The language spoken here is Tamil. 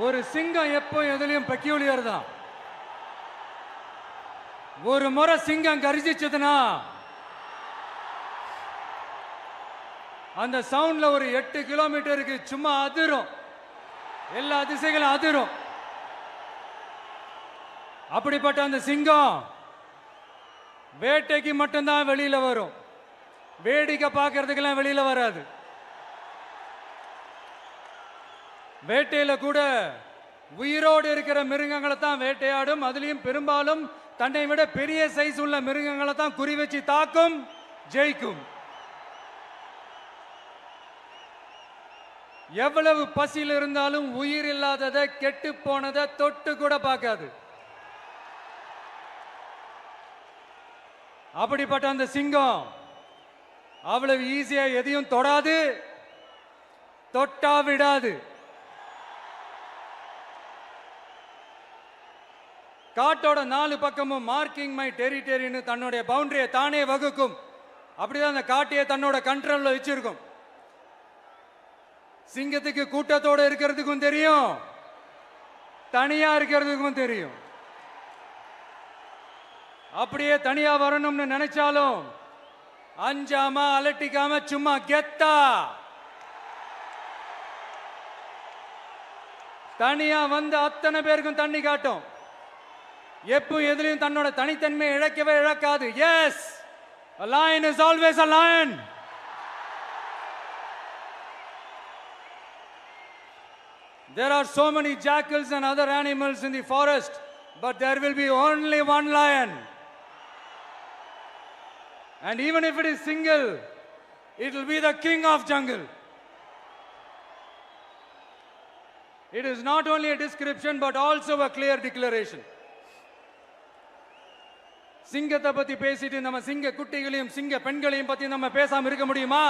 ஒரு சிங்கம் எப்போ எதுலயும் பெக்யூலியர் தான். ஒரு முறை சிங்கம் கர்ஜிச்சதுன்னா அந்த சவுண்ட்ல ஒரு 8 கிலோமீட்டருக்கு சும்மா அதிரும், எல்லா திசைகளும் அதிரும். அப்படிப்பட்ட அந்த சிங்கம் வேட்டைக்கு மட்டும்தான் வெளியில வரும், வேடிக்கை பார்க்கறதுக்கெல்லாம் வெளியில வராது. வேட்டையில கூட உயிரோடு இருக்கிற மிருகங்களை தான் வேட்டையாடும். அதுலயும் பெரும்பாலும் தன்னை விட பெரிய சைஸ் உள்ள மிருகங்களை தான் குறி வச்சு தாக்கும், ஜெயிக்கும். எவ்வளவு பசியில் இருந்தாலும் உயிர் இல்லாததை, கெட்டு போனதை தொட்டு கூட பார்க்காது. அப்படிப்பட்ட அந்த சிங்கம் அவ்வளவு ஈஸியா எதையும் தொடாது, தொட்டா விடாது. காட்டோட 4 பக்கமும் மார்க்கிங் மை டெரிட்டரின்னு தன்னுடைய பவுண்டரியை தானே வகுக்கும். அப்படிதான் அந்த காட்டையே தன்னோட கண்ட்ரோல்ல வச்சிருக்கும். சிங்கத்துக்கு கூட்டத்தோட இருக்கிறதுக்கும் தெரியும், தனியா இருக்கிறதுக்கும் தெரியும். அப்படியே தனியா வரணும்னு நினைச்சாலும் அஞ்சாம அலட்டிக்காம சும்மா கெத்தா தனியா வந்து அத்தனை பேருக்கும் தண்ணி காட்டும். எப்போ எதிலையும் தன்னோட தனித்தன்மையை இழக்கவே இழக்காது. Yes, a lion is always a lion. There are so many jackals and other animals in the forest, but there will be only one lion. And even if it is single, it will be the king of jungle. It is not only a description but also a clear declaration. சிங்கத்தை பத்தி பேசிட்டு நம்ம சிங்க குட்டிகளையும் சிங்க பெண்களையும் பத்தி நம்ம பேசாம இருக்க முடியுமா?